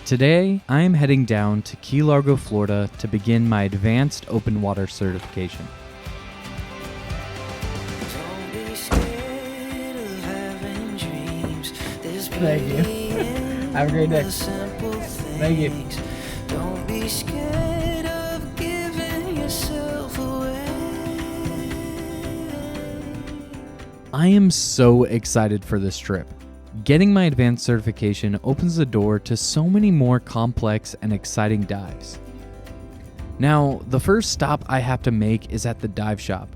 Today, I am heading down to Key Largo, Florida to begin my advanced open water certification. Thank you. Have a great day. Thank you. Don't be scared of giving yourself away. I am so excited for this trip. Getting my advanced certification opens the door to so many more complex and exciting dives. Now, the first stop I have to make is at the dive shop,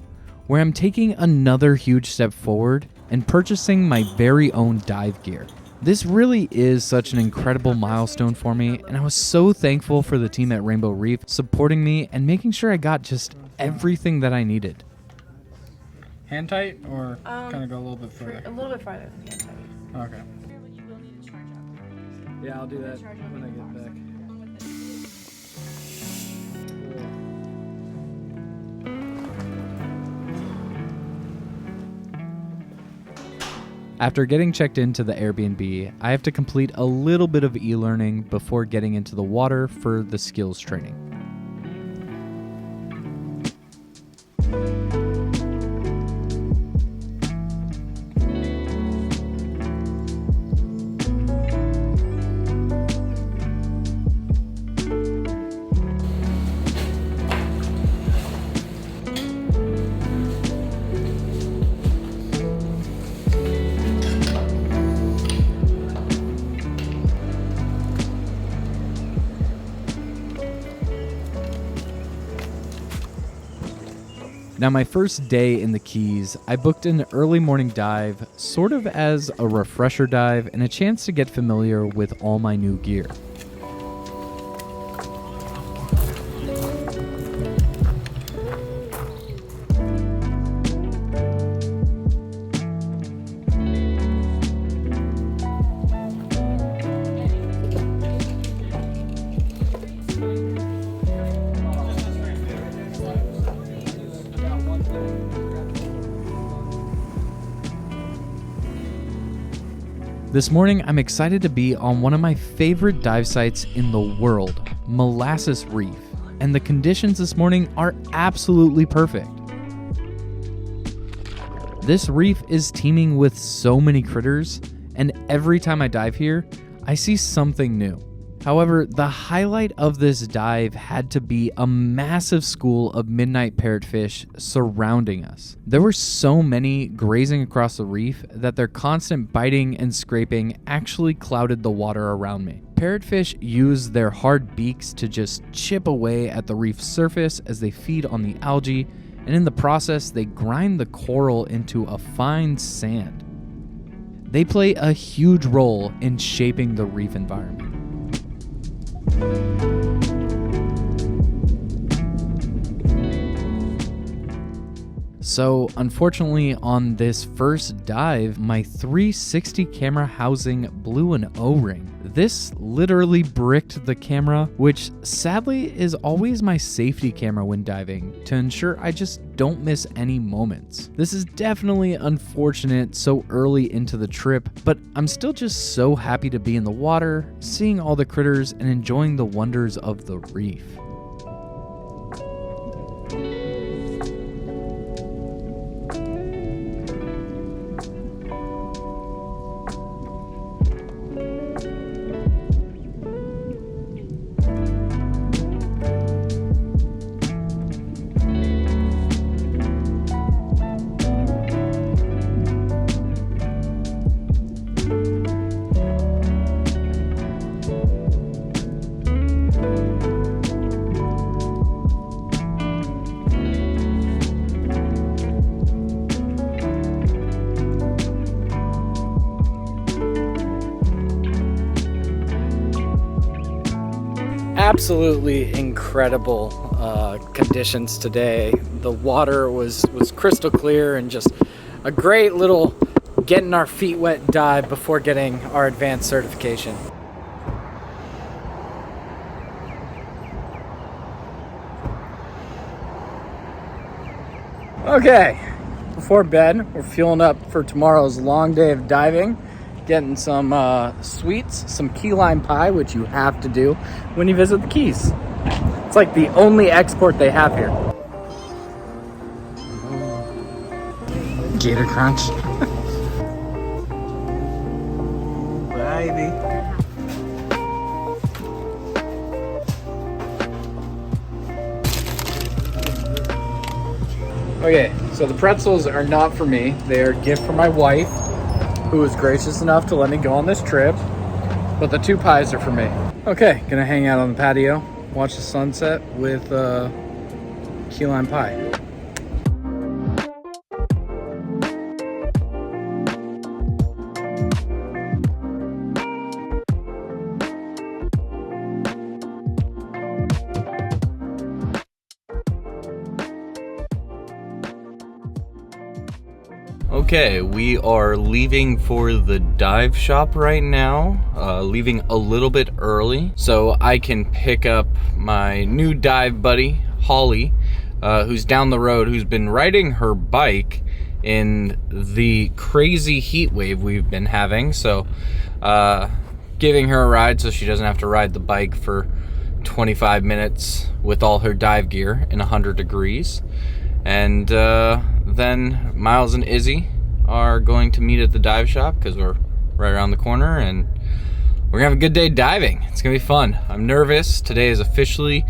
where I'm taking another huge step forward and purchasing my very own dive gear. This really is such an incredible milestone for me, and I was so thankful for the team at Rainbow Reef supporting me and making sure I got just everything that I needed. Hand tight or kind of go a little bit further? A little bit farther than hand tight. Okay. Yeah, I'll do that when I get back. After getting checked into the Airbnb, I have to complete a little bit of e-learning before getting into the water for the skills training. Now, my first day in the Keys, I booked an early morning dive, sort of as a refresher dive and a chance to get familiar with all my new gear. This morning, I'm excited to be on one of my favorite dive sites in the world, Molasses Reef, and the conditions this morning are absolutely perfect. This reef is teeming with so many critters, and every time I dive here, I see something new. However, the highlight of this dive had to be a massive school of midnight parrotfish surrounding us. There were so many grazing across the reef that their constant biting and scraping actually clouded the water around me. Parrotfish use their hard beaks to just chip away at the reef's surface as they feed on the algae, and in the process, they grind the coral into a fine sand. They play a huge role in shaping the reef environment. So, unfortunately, on this first dive, my 360 camera housing blew an O-ring. This literally bricked the camera, which sadly is always my safety camera when diving, to ensure I just don't miss any moments. This is definitely unfortunate so early into the trip, but I'm still just so happy to be in the water, seeing all the critters, and enjoying the wonders of the reef. Absolutely incredible conditions today. The water was crystal clear and just a great little getting our feet wet dive before getting our advanced certification. Okay, before bed, we're fueling up for tomorrow's long day of diving. getting some sweets, some key lime pie, which you have to do when you visit the Keys. It's like the only export they have here. Gator Crunch. Baby. Okay, so the pretzels are not for me. They are a gift for my wife, who was gracious enough to let me go on this trip. But the 2 pies are for me. Okay, gonna hang out on the patio, watch the sunset with key lime pie. Okay, we are leaving for the dive shop right now, leaving a little bit early so I can pick up my new dive buddy, Holly, who's down the road, who's been riding her bike in the crazy heat wave we've been having. So giving her a ride so she doesn't have to ride the bike for 25 minutes with all her dive gear in 100 degrees. And then Miles and Izzy are going to meet at the dive shop because we're right around the corner, and we're gonna have a good day diving. It's gonna be fun. I'm nervous. Today is officially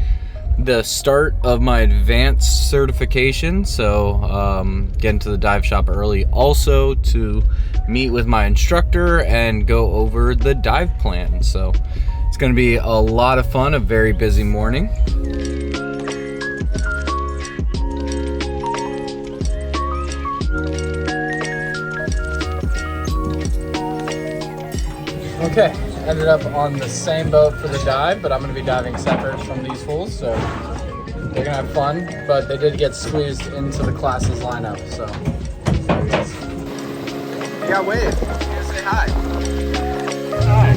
the start of my advanced certification, so getting to the dive shop early also to meet with my instructor and go over the dive plan. So it's gonna be a lot of fun, a very busy morning. Okay, ended up on the same boat for the dive, but I'm going to be diving separate from these fools, so they're going to have fun, but they did get squeezed into the classes lineup, so. Yeah, wave. Say hi. Hi.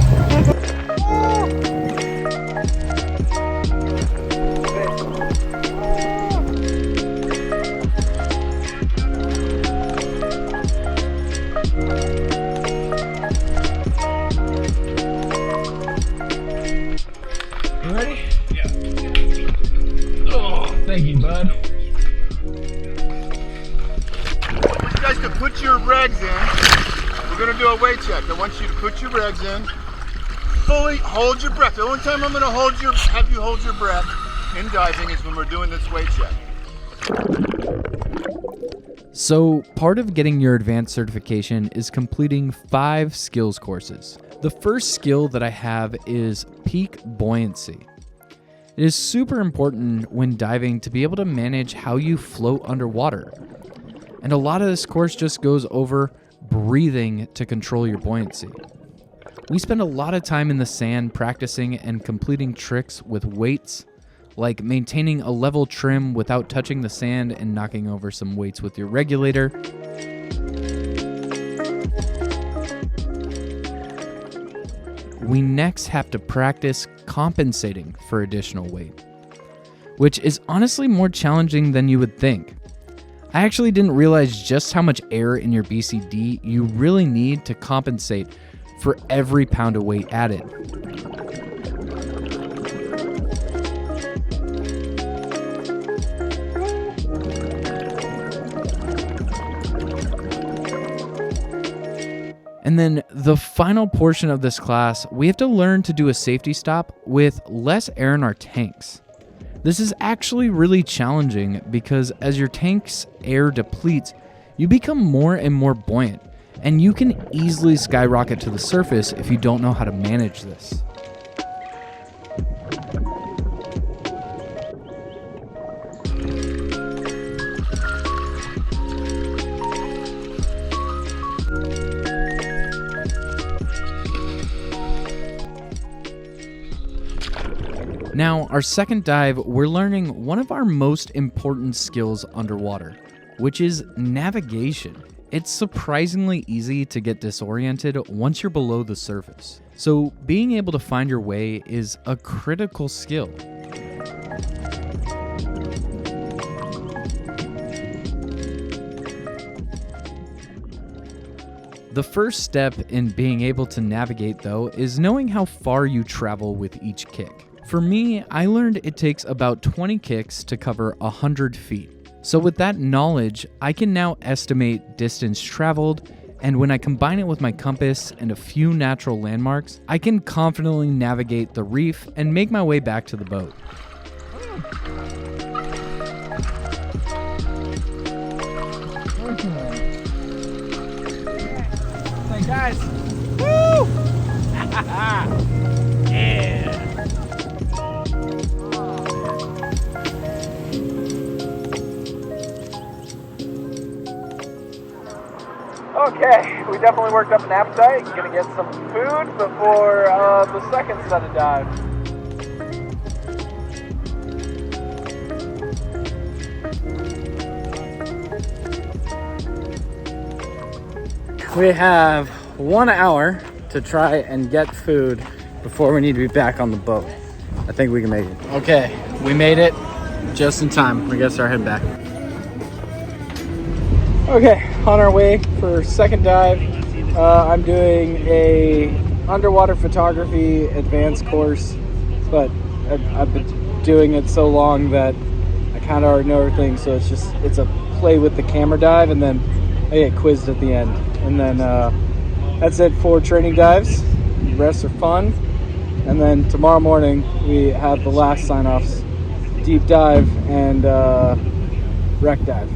Thank you, bud. I want you guys to put your regs in. We're going to do a weight check. I want you to put your regs in. Fully hold your breath. The only time I'm going to have you hold your breath in diving is when we're doing this weight check. So, part of getting your advanced certification is completing 5 skills courses. The first skill that I have is peak buoyancy. It is super important when diving to be able to manage how you float underwater. And a lot of this course just goes over breathing to control your buoyancy. We spend a lot of time in the sand practicing and completing tricks with weights, like maintaining a level trim without touching the sand and knocking over some weights with your regulator. We next have to practice compensating for additional weight, which is honestly more challenging than you would think. I actually didn't realize just how much air in your BCD you really need to compensate for every pound of weight added. And then the final portion of this class, we have to learn to do a safety stop with less air in our tanks. This is actually really challenging because as your tank's air depletes, you become more and more buoyant, and you can easily skyrocket to the surface if you don't know how to manage this. Now, our second dive, we're learning one of our most important skills underwater, which is navigation. It's surprisingly easy to get disoriented once you're below the surface. So being able to find your way is a critical skill. The first step in being able to navigate, though, is knowing how far you travel with each kick. For me, I learned it takes about 20 kicks to cover 100 feet. So with that knowledge, I can now estimate distance traveled, and when I combine it with my compass and a few natural landmarks, I can confidently navigate the reef and make my way back to the boat. Hey guys! Woo! Yeah! Okay, we definitely worked up an appetite. Gonna get some food before the second set of dives. We have 1 hour to try and get food before we need to be back on the boat. I think we can make it. Okay, we made it just in time. We gotta start heading back. Okay, on our way for second dive. I'm doing a underwater photography advanced course, but I've been doing it so long that I kind of already know everything. So it's a play with the camera dive, and then I get quizzed at the end. And then that's it for training dives. The rest are fun. And then tomorrow morning we have the last sign-offs, deep dive and wreck dive.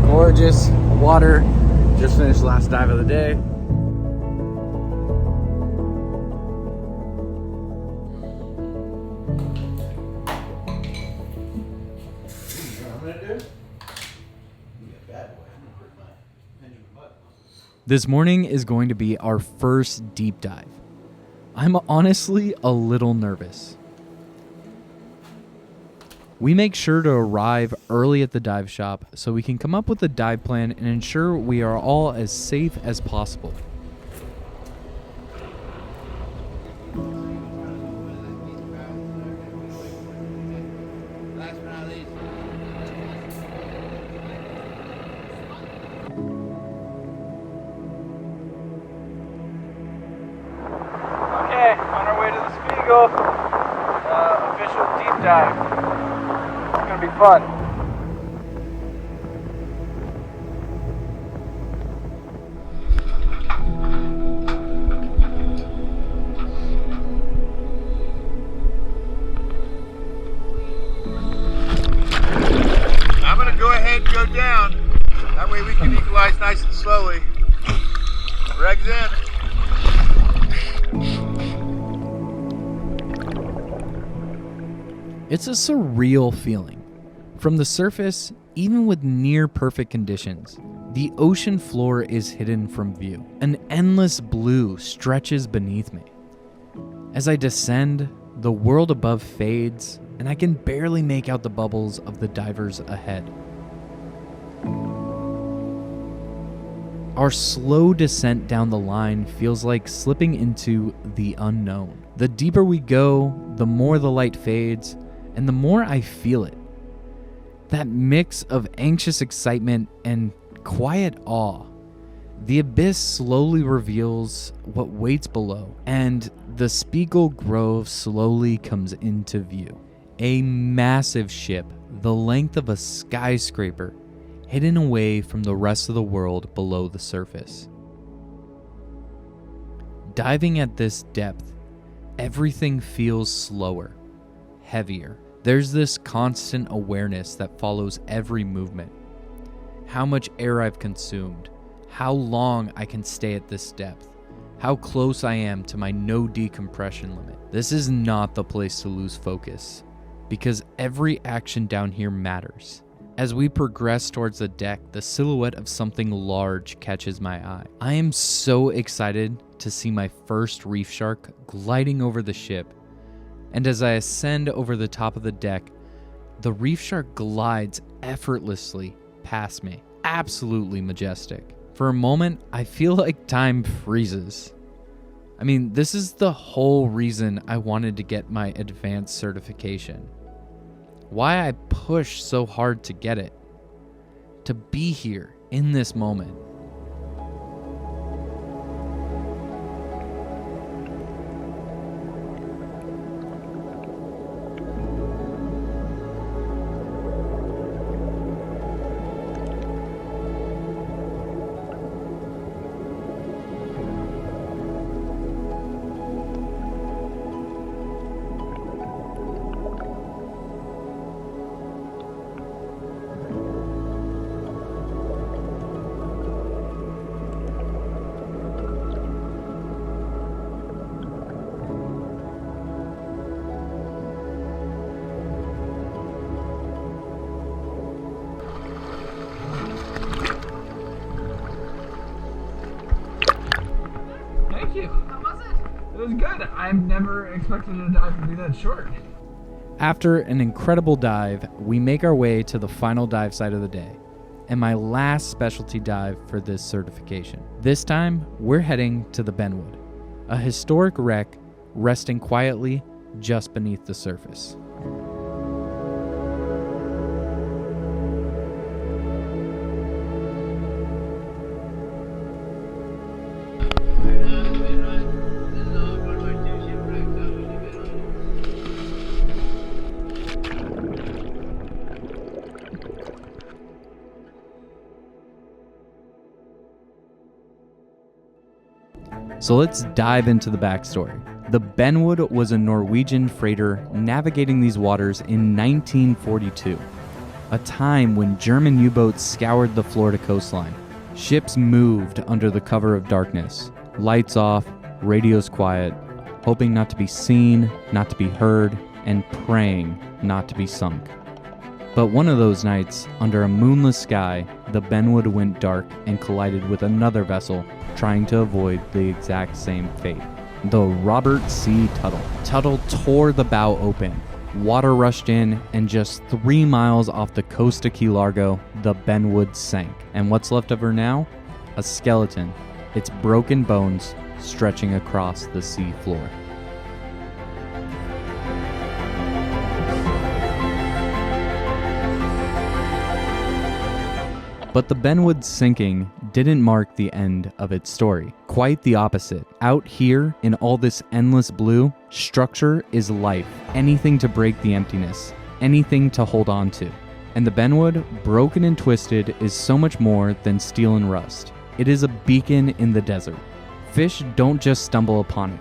Gorgeous water. Just finished the last dive of the day. This morning is going to be our first deep dive. I'm honestly a little nervous. We make sure to arrive early at the dive shop so we can come up with a dive plan and ensure we are all as safe as possible. Okay, on our way to the Spiegel, official deep dive. It's gonna be fun. I'm gonna go ahead and go down. That way we can equalize nice and slowly. Regs in. It's a surreal feeling. From the surface, even with near perfect conditions, the ocean floor is hidden from view. An endless blue stretches beneath me. As I descend, the world above fades, and I can barely make out the bubbles of the divers ahead. Our slow descent down the line feels like slipping into the unknown. The deeper we go, the more the light fades, and the more I feel it. That mix of anxious excitement and quiet awe. The abyss slowly reveals what waits below, and the Spiegel Grove slowly comes into view. A massive ship, the length of a skyscraper, hidden away from the rest of the world below the surface. Diving at this depth, everything feels slower, heavier. There's this constant awareness that follows every movement. How much air I've consumed, how long I can stay at this depth, how close I am to my no decompression limit. This is not the place to lose focus, because every action down here matters. As we progress towards the deck, the silhouette of something large catches my eye. I am so excited to see my first reef shark gliding over the ship, and as I ascend over the top of the deck, the reef shark glides effortlessly past me. Absolutely majestic. For a moment, I feel like time freezes. I mean, this is the whole reason I wanted to get my advanced certification. Why I pushed so hard to get it. To be here in this moment. It was good. I've never expected a dive to be that short. After an incredible dive, we make our way to the final dive site of the day, and my last specialty dive for this certification. This time, we're heading to the Benwood, a historic wreck resting quietly just beneath the surface. So let's dive into the backstory. The Benwood was a Norwegian freighter navigating these waters in 1942, a time when German U-boats scoured the Florida coastline. Ships moved under the cover of darkness, lights off, radios quiet, hoping not to be seen, not to be heard, and praying not to be sunk. But one of those nights, under a moonless sky, the Benwood went dark and collided with another vessel trying to avoid the exact same fate. The Robert C. Tuttle. Tuttle tore the bow open. Water rushed in, and just 3 miles off the coast of Key Largo, the Benwood sank. And what's left of her now? A skeleton, its broken bones stretching across the sea floor. But the Benwood sinking didn't mark the end of its story. Quite the opposite. Out here, in all this endless blue, structure is life. Anything to break the emptiness. Anything to hold on to. And the Benwood, broken and twisted, is so much more than steel and rust. It is a beacon in the desert. Fish don't just stumble upon it.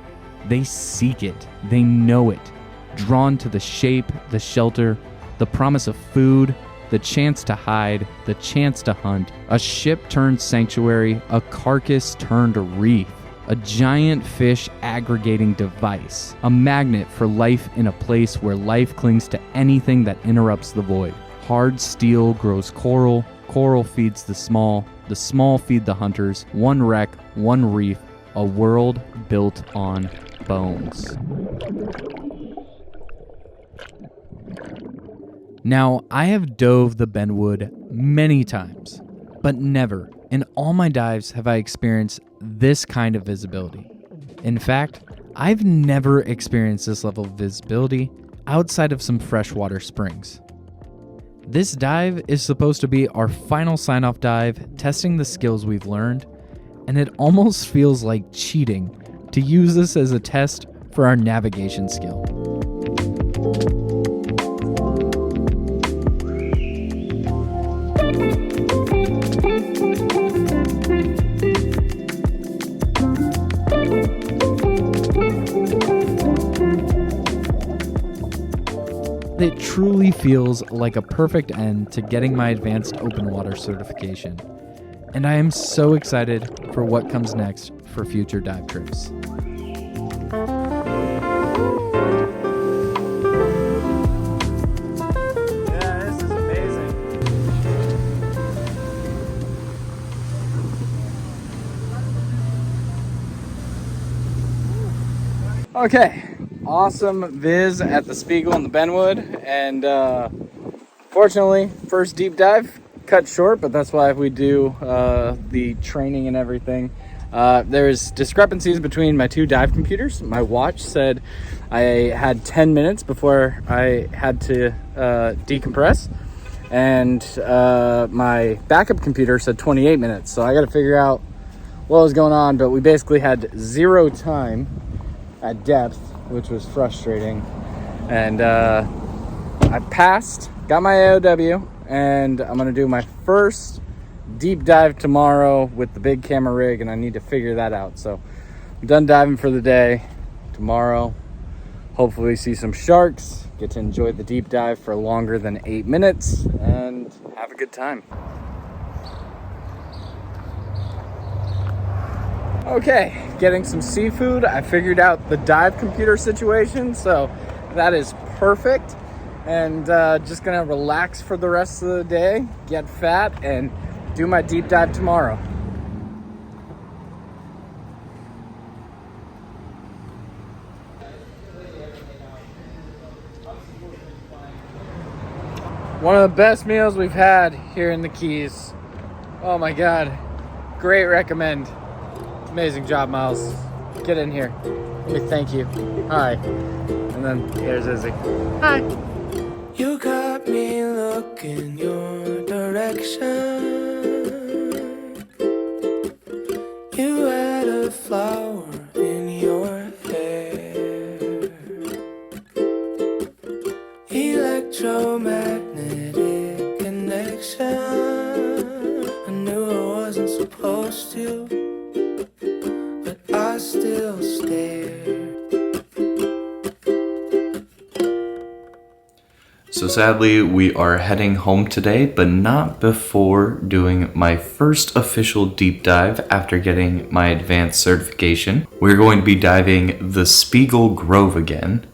They seek it. They know it. Drawn to the shape, the shelter, the promise of food, the chance to hide, the chance to hunt, a ship turned sanctuary, a carcass turned reef, a giant fish aggregating device, a magnet for life in a place where life clings to anything that interrupts the void. Hard steel grows coral, coral feeds the small feed the hunters, one wreck, one reef, a world built on bones. Now, I have dove the Benwood many times, but never in all my dives have I experienced this kind of visibility. In fact, I've never experienced this level of visibility outside of some freshwater springs. This dive is supposed to be our final sign-off dive, testing the skills we've learned, and it almost feels like cheating to use this as a test for our navigation skill. it truly feels like a perfect end to getting my advanced open water certification. And I am so excited for what comes next for future dive trips. Yeah, this is amazing. Okay, awesome viz at the Spiegel and the Benwood, and fortunately, first deep dive cut short, but that's why we do the training and everything. There's discrepancies between my two dive computers. My watch said I had 10 minutes before I had to decompress, and my backup computer said 28 minutes. So I got to figure out what was going on, but we basically had 0 time at depth, which was frustrating. And I passed, got my AOW, and I'm gonna do my first deep dive tomorrow with the big camera rig, and I need to figure that out. So I'm done diving for the day. Tomorrow, hopefully see some sharks, get to enjoy the deep dive for longer than 8 minutes, and have a good time. Okay, getting some seafood. I figured out the dive computer situation, so that is perfect. And just gonna relax for the rest of the day, get fat, and do my deep dive tomorrow. One of the best meals we've had here in the Keys. Oh my God, great recommend. Amazing job, Miles. Get in here. Let me thank you. Hi. And then there's Izzy. Hi. You got me looking your direction. You had a flower in your hair. Electromagnetic connection. I knew I wasn't supposed to, but I still stare. So sadly, we are heading home today, but not before doing my first official deep dive after getting my advanced certification. We're going to be diving the Spiegel Grove again.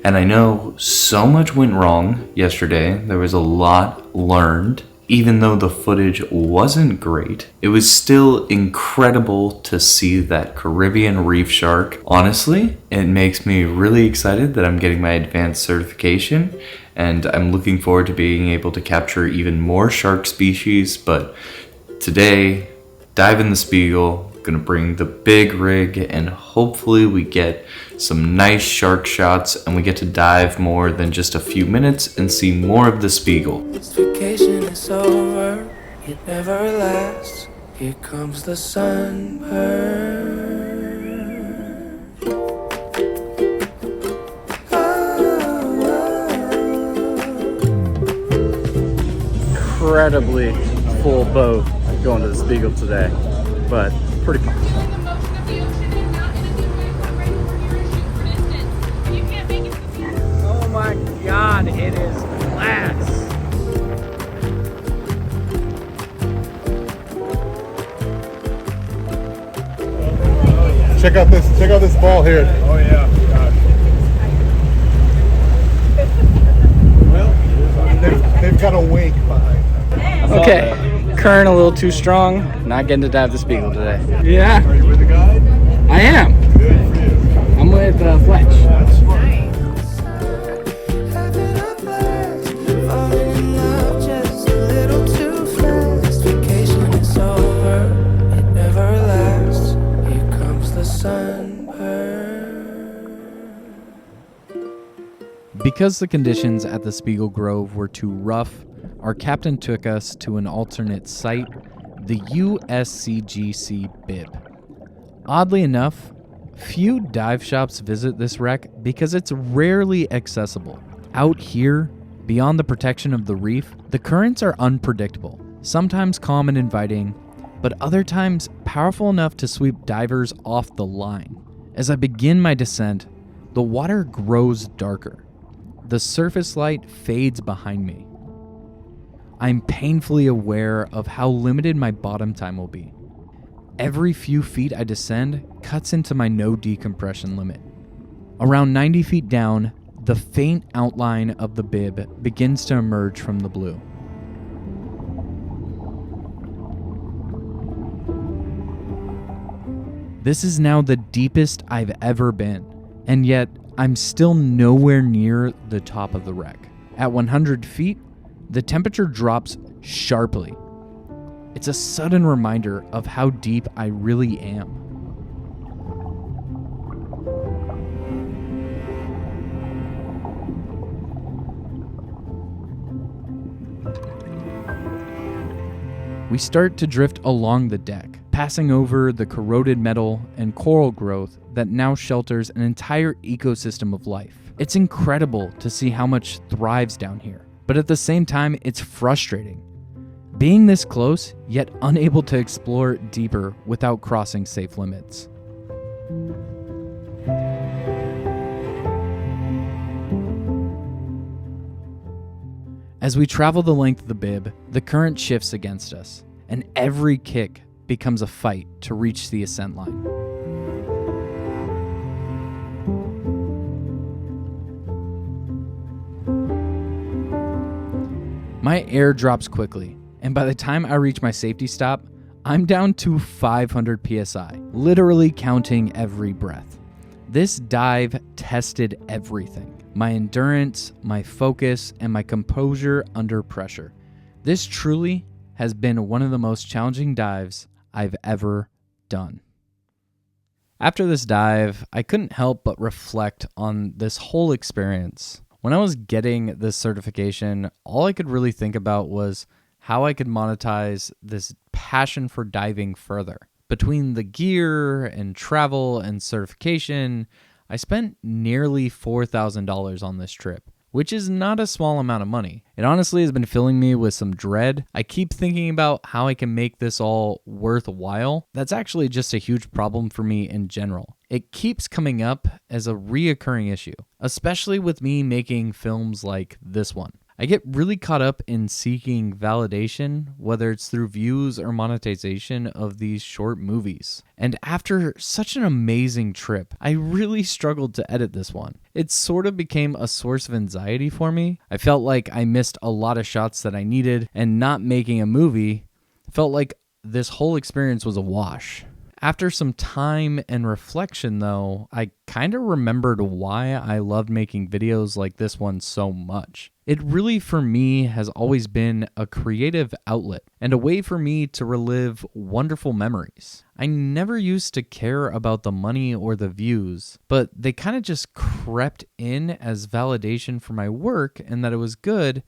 And I know so much went wrong yesterday. There was a lot learned. Even though the footage wasn't great, it was still incredible to see that Caribbean reef shark. Honestly, it makes me really excited that I'm getting my advanced certification, and I'm looking forward to being able to capture even more shark species. But today, dive in the Spiegel, gonna bring the big rig, and hopefully we get some nice shark shots and we get to dive more than just a few minutes and see more of the Spiegel. This vacation is over, it never lasts. Here comes the sunburn. Incredibly full boat going to the Spiegel today, but pretty fun. Oh my God, it is glass. Check out this ball here. Oh yeah. Well, they've got a wake behind them. Okay, current a little too strong. Not getting to dive the Spiegel today. Yeah, Are you with a guide? I am. Good for you. I'm with Fletch. That's smart. Having a blast, falling in love just a little too fast. Vacation is over, it never lasts. Here comes the sunburn. Because the conditions at the Spiegel Grove were too rough, our captain took us to an alternate site, the USCGC Bibb. Oddly enough, few dive shops visit this wreck because it's rarely accessible. Out here, beyond the protection of the reef, the currents are unpredictable, sometimes calm and inviting, but other times powerful enough to sweep divers off the line. As I begin my descent, the water grows darker. the surface light fades behind me. I'm painfully aware of how limited my bottom time will be. Every few feet I descend cuts into my no decompression limit. Around 90 feet down, the faint outline of the Bibb begins to emerge from the blue. This is now the deepest I've ever been, and yet I'm still nowhere near the top of the wreck. At 100 feet, the temperature drops sharply. It's a sudden reminder of how deep I really am. We start to drift along the deck, passing over the corroded metal and coral growth that now shelters an entire ecosystem of life. It's incredible to see how much thrives down here, but at the same time, it's frustrating. Being this close, yet unable to explore deeper without crossing safe limits. As we travel the length of the Bibb, the current shifts against us, and every kick becomes a fight to reach the ascent line. My air drops quickly, and by the time I reach my safety stop, I'm down to 500 psi, literally counting every breath. This dive tested everything. My endurance, my focus, and my composure under pressure. This truly has been one of the most challenging dives I've ever done. After this dive, I couldn't help but reflect on this whole experience. When I was getting this certification, all I could really think about was how I could monetize this passion for diving further. Between the gear and travel and certification, I spent nearly $4,000 on this trip, which is not a small amount of money. It honestly has been filling me with some dread. I keep thinking about how I can make this all worthwhile. That's actually just a huge problem for me in general. It keeps coming up as a reoccurring issue, especially with me making films like this one. I get really caught up in seeking validation, whether it's through views or monetization of these short movies. And after such an amazing trip, I really struggled to edit this one. It sort of became a source of anxiety for me. I felt like I missed a lot of shots that I needed, and not making a movie felt like this whole experience was a wash. After some time and reflection, though, I kind of remembered why I loved making videos like this one so much. It really, for me, has always been a creative outlet and a way for me to relive wonderful memories. I never used to care about the money or the views, but they kind of just crept in as validation for my work and that it was good,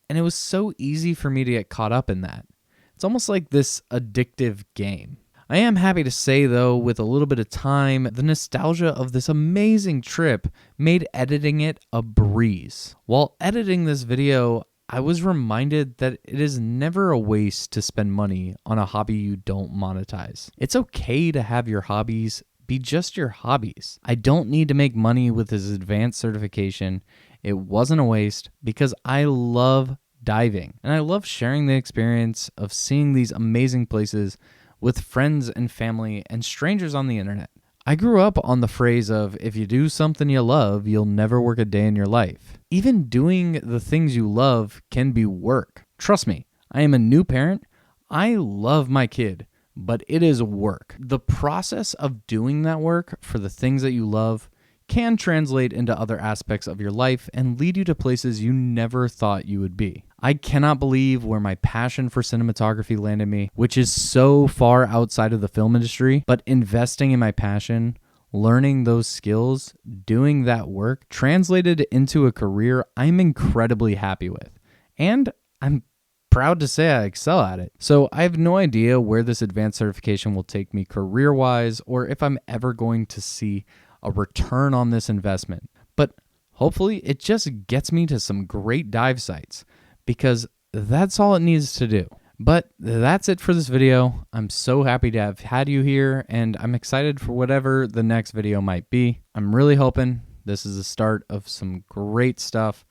and it was so easy for me to get caught up in that. It's almost like this addictive game. I am happy to say, though, with a little bit of time, the nostalgia of this amazing trip made editing it a breeze. While editing this video, I was reminded that it is never a waste to spend money on a hobby you don't monetize. It's okay to have your hobbies be just your hobbies. I don't need to make money with this advanced certification. It wasn't a waste because I love diving, and I love sharing the experience of seeing these amazing places with friends and family and strangers on the internet. I grew up on the phrase of, if you do something you love, you'll never work a day in your life. Even doing the things you love can be work. Trust me, I am a new parent. I love my kid, but it is work. The process of doing that work for the things that you love can translate into other aspects of your life and lead you to places you never thought you would be. I cannot believe where my passion for cinematography landed me, which is so far outside of the film industry, but investing in my passion, learning those skills, doing that work, translated into a career I'm incredibly happy with. And I'm proud to say I excel at it. So I have no idea where this advanced certification will take me career-wise, or if I'm ever going to see a return on this investment. But hopefully it just gets me to some great dive sites, because that's all it needs to do. But that's it for this video. I'm so happy to have had you here, and I'm excited for whatever the next video might be. I'm really hoping This is the start of some great stuff,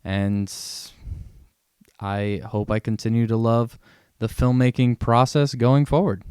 and I hope I continue to love the filmmaking process going forward.